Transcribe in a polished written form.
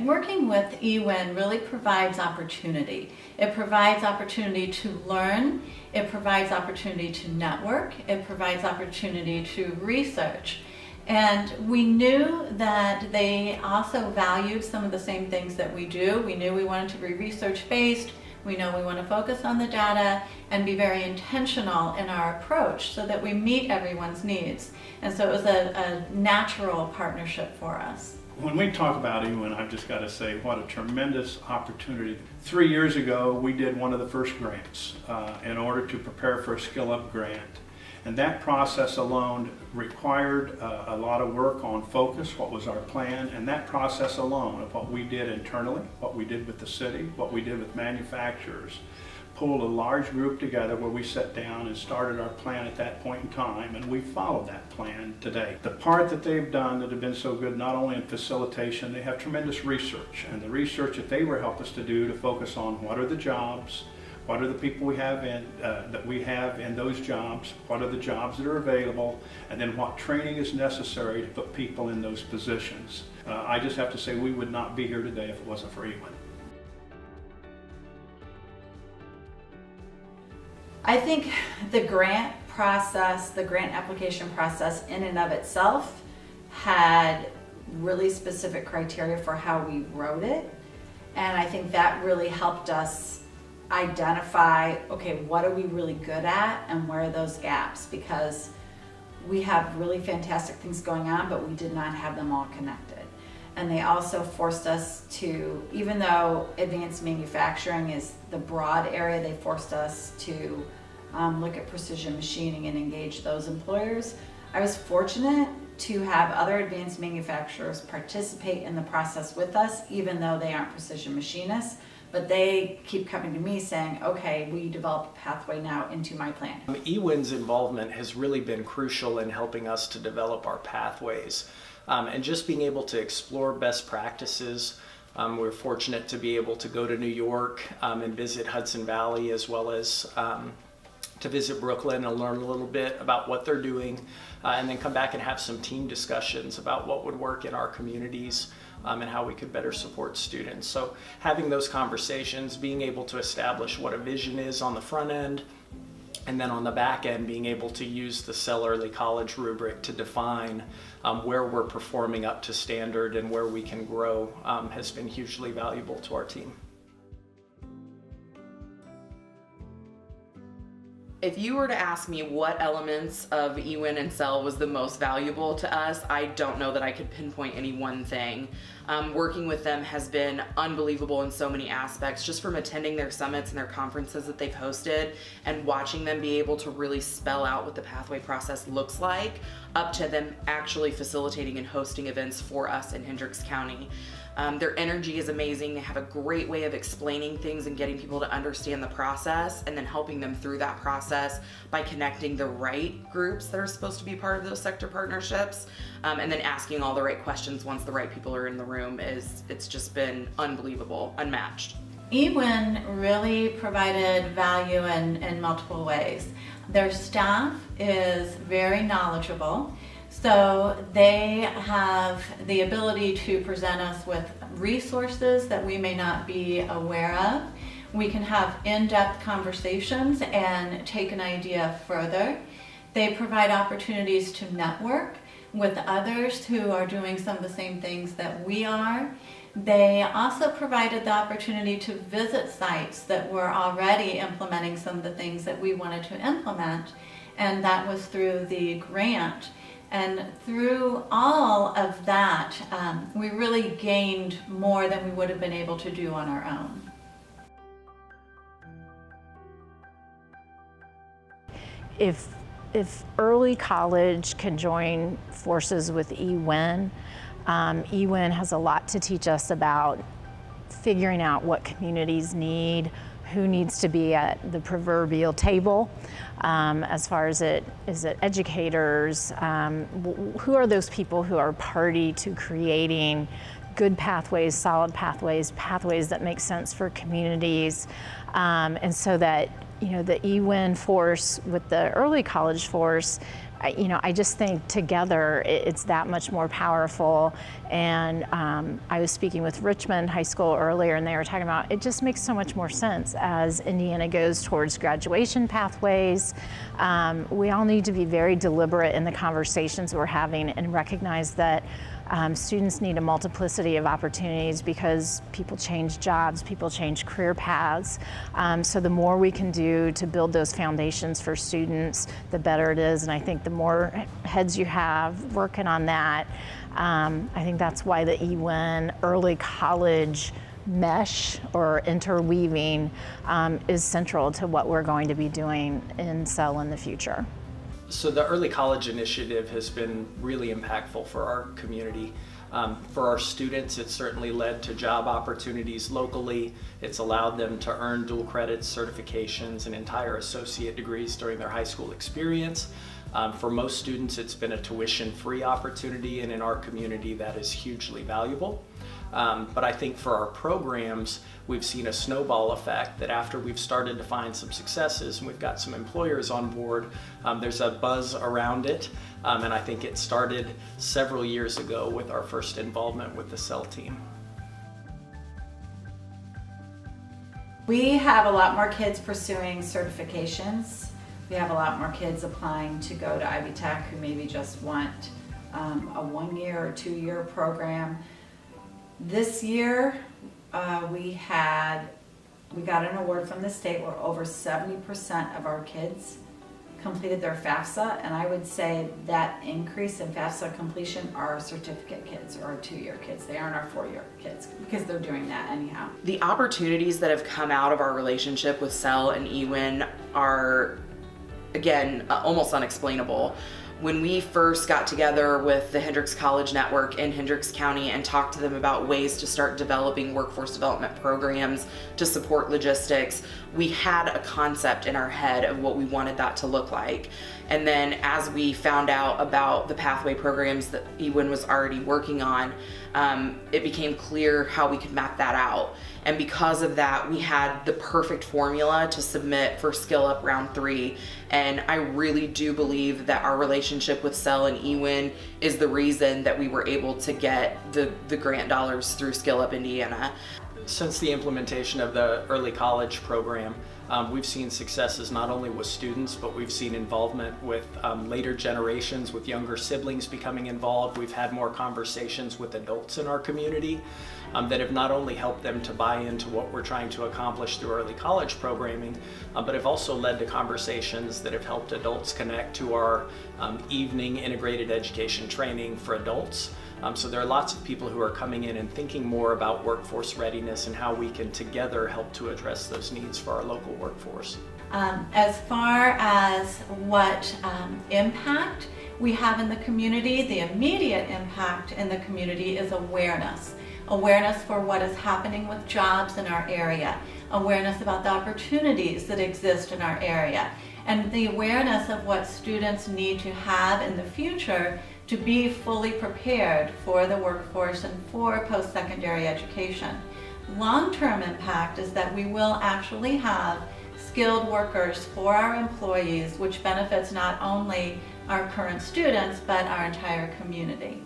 Working with Ewin really provides opportunity. It provides opportunity to learn, it provides opportunity to network, it provides opportunity to research. And we knew that they also valued some of the same things that we do. We knew we wanted to be research-based. We know we want to focus on the data and be very intentional in our approach so that we meet everyone's needs. And so it was a natural partnership for us. When we talk about Ewin, I've just got to say what a tremendous opportunity. 3 years ago, we did one of the first grants in order to prepare for a Skill Up grant. And that process alone required a lot of work on focus, what was our plan, and that process alone of what we did internally, what we did with the city, what we did with manufacturers, pulled a large group together where we sat down and started our plan at that point in time, and we followed that plan today. The part that they've done that have been so good, not only in facilitation, they have tremendous research, and the research that they were helping us to do to focus on what are the jobs, what are the people we have in, that we have in those jobs, what are the jobs that are available, and then what training is necessary to put people in those positions. I just have to say we would not be here today if it wasn't for Ewin. I think the grant process, the grant application process in and of itself had really specific criteria for how we wrote it. And I think that really helped us identify, okay, what are we really good at and where are those gaps? Because we have really fantastic things going on, but we did not have them all connected. And they also forced us to, even though advanced manufacturing is the broad area, they forced us to look at precision machining and engage those employers. I was fortunate to have other advanced manufacturers participate in the process with us, even though they aren't precision machinists, but they keep coming to me saying, okay, will you develop a pathway now into my plan? Ewin's involvement has really been crucial in helping us to develop our pathways and just being able to explore best practices. We're fortunate to be able to go to New York and visit Hudson Valley, as well as to visit Brooklyn and learn a little bit about what they're doing, and then come back and have some team discussions about what would work in our communities and how we could better support students. So having those conversations, being able to establish what a vision is on the front end, and then on the back end, being able to use the Sell Early College rubric to define where we're performing up to standard and where we can grow has been hugely valuable to our team. If you were to ask me what elements of Ewin and Sell was the most valuable to us, I don't know that I could pinpoint any one thing. Working with them has been unbelievable in so many aspects, just from attending their summits and their conferences that they've hosted and watching them be able to really spell out what the pathway process looks like, up to them actually facilitating and hosting events for us in Hendricks County. Their energy is amazing. They have a great way of explaining things and getting people to understand the process, and then helping them through that process by connecting the right groups that are supposed to be part of those sector partnerships, and then asking all the right questions once the right people are in the room. It's just been unbelievable, unmatched. Ewin really provided value in multiple ways. Their staff is very knowledgeable. So they have the ability to present us with resources that we may not be aware of. We can have in-depth conversations and take an idea further. They provide opportunities to network with others who are doing some of the same things that we are. They also provided the opportunity to visit sites that were already implementing some of the things that we wanted to implement, and that was through the grant. And through all of that, we really gained more than we would have been able to do on our own. If early college can join forces with Ewin, Ewin has a lot to teach us about figuring out what communities need, who needs to be at the proverbial table, as far as is it educators, who are those people who are party to creating good pathways, solid pathways, pathways that make sense for communities, and so that, you know, the Ewin force with the early college force I just think together it's that much more powerful. And I was speaking with Richmond High School earlier, and they were talking about it just makes so much more sense as Indiana goes towards graduation pathways. We all need to be very deliberate in the conversations we're having and recognize that students need a multiplicity of opportunities because people change jobs, people change career paths. So the more we can do to build those foundations for students, the better it is. And I think the more heads you have working on that, I think that's why the Ewin early college mesh or interweaving is central to what we're going to be doing in SEL in the future. So the Early College Initiative has been really impactful for our community. For our students, it's certainly led to job opportunities locally. It's allowed them to earn dual credit certifications and entire associate degrees during their high school experience. For most students, it's been a tuition-free opportunity, and in our community, that is hugely valuable. But I think for our programs, we've seen a snowball effect that after we've started to find some successes and we've got some employers on board, there's a buzz around it. And I think it started several years ago with our first involvement with the SEL team. We have a lot more kids pursuing certifications. We have a lot more kids applying to go to Ivy Tech who maybe just want a 1 year or 2 year program. This year, we got an award from the state where over 70% of our kids completed their FAFSA, and I would say that increase in FAFSA completion are our certificate kids or our 2 year kids. They aren't our 4 year kids because they're doing that anyhow. The opportunities that have come out of our relationship with SEL and Ewin are, again, almost unexplainable. When we first got together with the Hendricks College Network in Hendricks County and talked to them about ways to start developing workforce development programs to support logistics, we had a concept in our head of what we wanted that to look like. And then as we found out about the pathway programs that Ewin was already working on, it became clear how we could map that out. And because of that, we had the perfect formula to submit for Skill Up Round 3. And I really do believe that our relationship with SEL and Ewin is the reason that we were able to get the grant dollars through Skill Up Indiana. Since the implementation of the early college program, we've seen successes not only with students, but we've seen involvement with later generations, with younger siblings becoming involved. We've had more conversations with adults in our community that have not only helped them to buy into what we're trying to accomplish through early college programming, but have also led to conversations that have helped adults connect to our evening integrated education training for adults. So there are lots of people who are coming in and thinking more about workforce readiness and how we can together help to address those needs for our local workforce. As far as what impact we have in the community, the immediate impact in the community is awareness. Awareness for what is happening with jobs in our area, awareness about the opportunities that exist in our area, and the awareness of what students need to have in the future to be fully prepared for the workforce and for post-secondary education. Long-term impact is that we will actually have skilled workers for our employees, which benefits not only our current students, but our entire community.